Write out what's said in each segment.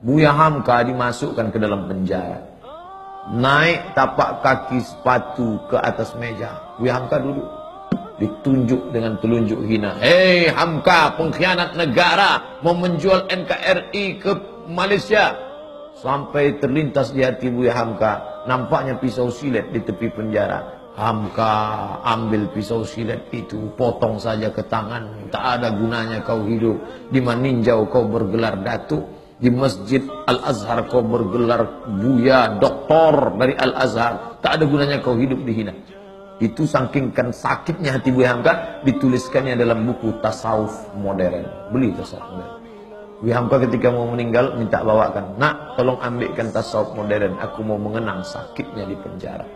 Buya Hamka dimasukkan ke dalam penjara. Naik tapak kaki sepatu ke atas meja. Buya Hamka duduk. Ditunjuk dengan telunjuk hina. Hei Hamka, pengkhianat negara, mau menjual NKRI ke Malaysia. Sampai terlintas di hati Buya Hamka, nampaknya pisau silet di tepi penjara. Hamka ambil pisau silet itu, potong saja ke tangan. Tak ada gunanya kau hidup. Di Maninjau kau bergelar datuk, di Masjid Al-Azhar kau bergelar buya, doktor dari Al-Azhar. Tak ada gunanya kau hidup dihina. Itu saking sakitnya hati Buya Hamka, dituliskannya dalam buku Tasawuf Modern. Beli Tasawuf Modern. Buya Hamka ketika mau meninggal minta bawakan, nak tolong ambilkan Tasawuf Modern, aku mau mengenang sakitnya di penjara.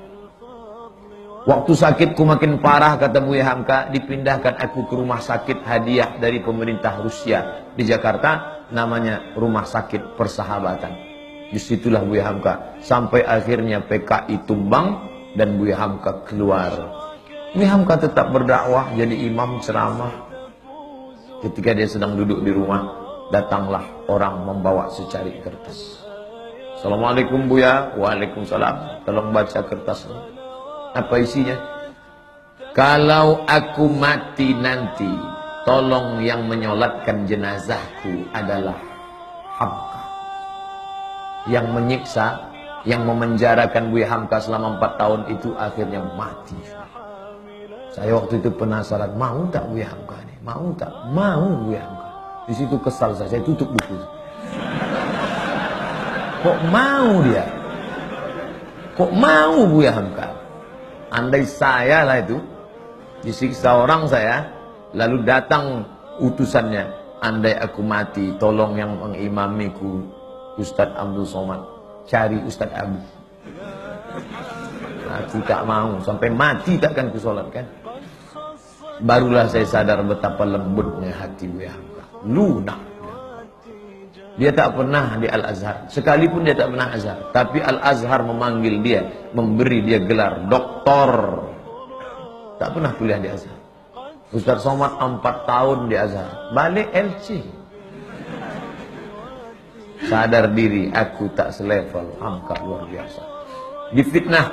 Waktu sakitku makin parah, kata Buya Hamka, dipindahkan aku ke rumah sakit hadiah dari pemerintah Rusia di Jakarta, namanya Rumah Sakit Persahabatan. Disitulah Buya Hamka sampai akhirnya PKI tumbang dan Buya Hamka keluar. Buya Hamka tetap berdakwah, jadi imam ceramah. Ketika dia sedang duduk di rumah, datanglah orang membawa secari kertas. Assalamualaikum Buya. Waalaikumsalam. Tolong baca kertasnya. Apa isinya? Kalau aku mati nanti, tolong yang menyolatkan jenazahku adalah Hamka. Yang menyiksa, yang memenjarakan Buya Hamka selama 4 tahun itu akhirnya mati. Saya waktu itu penasaran, mau tak Buya Hamka ini? Mau tak? Mau Buya Hamka. Di situ kesal saya tutup buku. Kok mau dia? Kok mau Buya Hamka? Andai saya lah itu disiksa orang saya, lalu datang utusannya, andai aku mati, tolong yang mengimamiku Ustadz Abdul Somad, cari Ustadz Abu. Aku tak mau, sampai mati takkan kusolatkan. Barulah saya sadar betapa lembutnya hati Buya Hamka, lunak. Dia tak pernah di Al-Azhar, sekalipun dia tak pernah Azhar, tapi Al-Azhar memanggil dia, memberi dia gelar doktor. Tak pernah kuliah di Azhar. Ustadz Somad 4 tahun di Azhar, balik LC. Sadar diri, aku tak selevel. Hamka luar biasa. Difitnah,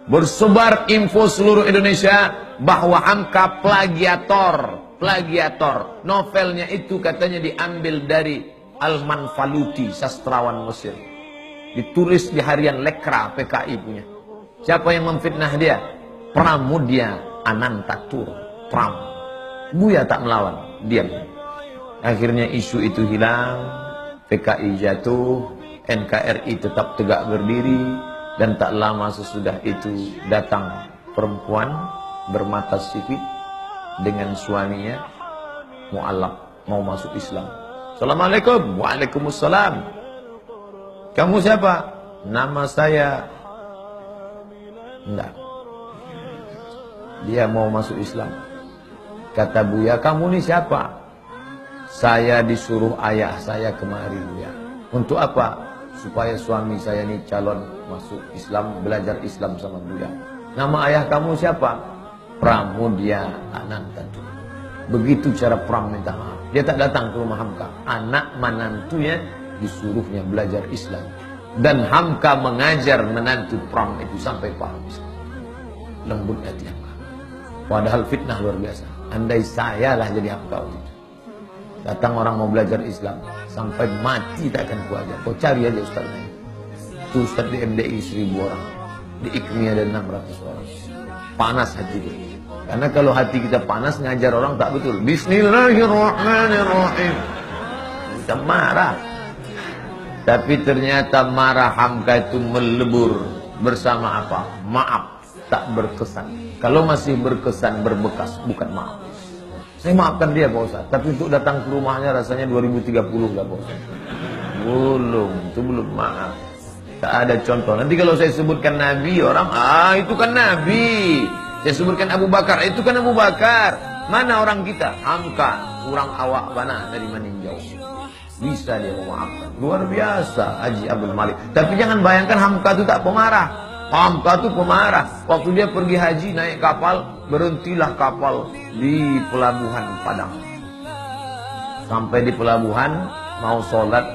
bersebar info seluruh Indonesia bahwa Hamka plagiator. Novelnya itu katanya diambil dari Al-Manfaluti, sastrawan Mesir. Ditulis di harian Lekra, PKI punya. Siapa yang memfitnah dia? Pramudia Anantatur, Pram. Buya tak melawan, diam. Akhirnya isu itu hilang, PKI jatuh, NKRI tetap tegak berdiri, dan tak lama sesudah itu datang perempuan bermata sipit dengan suaminya mu'alaf, mau masuk Islam. Assalamualaikum. Waalaikumsalam. Kamu siapa? Nama saya. Enggak. Dia mau masuk Islam. Kata Buya, kamu ni siapa? Saya disuruh ayah saya kemari Buya. Untuk apa? Supaya suami saya ni calon masuk Islam, belajar Islam sama Buya. Nama ayah kamu siapa? Pramudia Anantatur. Begitu cara Pram minta maaf. Dia tak datang ke rumah Hamka. Anak menantunya disuruhnya belajar Islam. Dan Hamka mengajar menantu Pram itu sampai paham Islam. Lembut hati Hamka. Padahal fitnah luar biasa. Andai saya lah jadi Hamka waktu itu. Datang orang mau belajar Islam, sampai mati tak akan kuajar. Kau cari aja ustaznya. Itu ustaz di MDI 1000 orang. Di IKMI ada 600 orang. Panas hati itu. Karena kalau hati kita panas, ngajar orang tak betul. Bismillahirrahmanirrahim. Kita marah. Tapi ternyata marah Hamka itu melebur bersama apa? Maaf, tak berkesan. Kalau masih berkesan, berbekas, bukan maaf. Saya maafkan dia Pak Ustaz, tapi untuk datang ke rumahnya rasanya 2030 lah Pak Ustaz. Itu belum maaf. Tak ada contoh. Nanti kalau saya sebutkan Nabi, orang, itu kan Nabi. Saya sebutkan Abu Bakar, itu kan Abu Bakar. Mana orang kita? Hamka, kurang awak mana dari Maninjau. Bisa dia memaafkan. Luar biasa Haji Abdul Malik. Tapi jangan bayangkan Hamka itu tak pemarah. Hamka itu pemarah. Waktu dia pergi haji naik kapal, berhentilah kapal di pelabuhan Padang. Sampai di pelabuhan, mau sholat,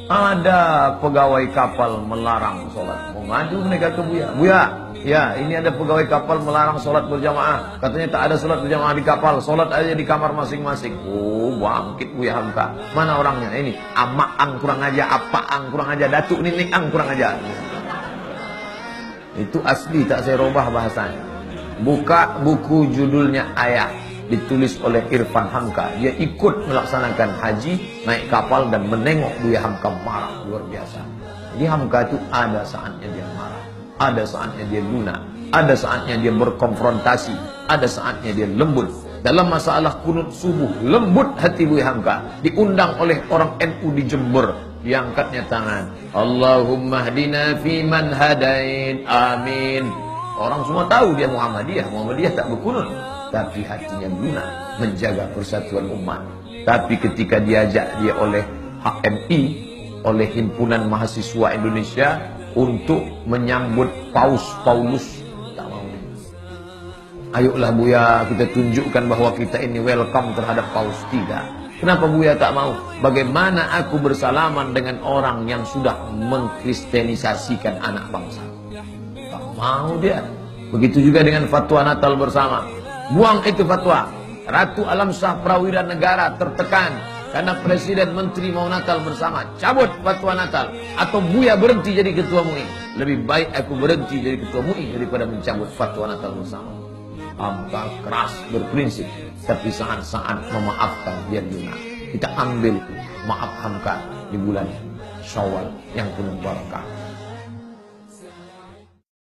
Ada pegawai kapal melarang sholat. Mau ngadu mereka ke Buya. Buya, ya ini ada pegawai kapal melarang sholat berjamaah. Katanya tak ada sholat berjamaah di kapal. Sholat aja di kamar masing-masing. Oh, bangkit Buya Hamka. Mana orangnya? Ini Amaang kurang aja, Apaang kurang aja, Datuk Ninik Ang kurang aja. Itu asli, tak saya robah bahasanya. Buka buku judulnya Ayah. Ditulis oleh Irfan Hamka. Dia ikut melaksanakan haji, naik kapal dan menengok Buya Hamka marah luar biasa. Jadi Hamka itu ada saatnya dia marah, ada saatnya dia lunak, ada saatnya dia berkonfrontasi, ada saatnya dia lembut. Dalam masalah kunut subuh, lembut hati Buya Hamka. Diundang oleh orang NU di Jember, diangkatnya tangan. Allahumma hdina fi man hadain, amin. Orang semua tahu dia Muhammadiyah tak berkunut. Tapi hatinya lunak menjaga persatuan umat. Tapi ketika diajak dia oleh HMI, oleh Himpunan Mahasiswa Indonesia untuk menyambut Paus Paulus, tak mau. Ayolah Buya, kita tunjukkan bahwa kita ini welcome terhadap Paus. Tidak. Kenapa Buya tak mau? Bagaimana aku bersalaman dengan orang yang sudah mengkristenisasikan anak bangsa? Tak mau dia. Begitu juga dengan fatwa Natal bersama. Buang itu fatwa. Ratu Alam Shah Prawira Negara tertekan karena Presiden Menteri mau Natal bersama. Cabut fatwa Natal. Atau Buya berhenti jadi ketua MUI. Lebih baik aku berhenti jadi ketua MUI daripada mencabut fatwa Natal bersama. Hamka keras berprinsip, tapi saat-saat memaafkan biar lunak. Kita ambil maaf Hamka di bulan Syawal yang penuh barakah.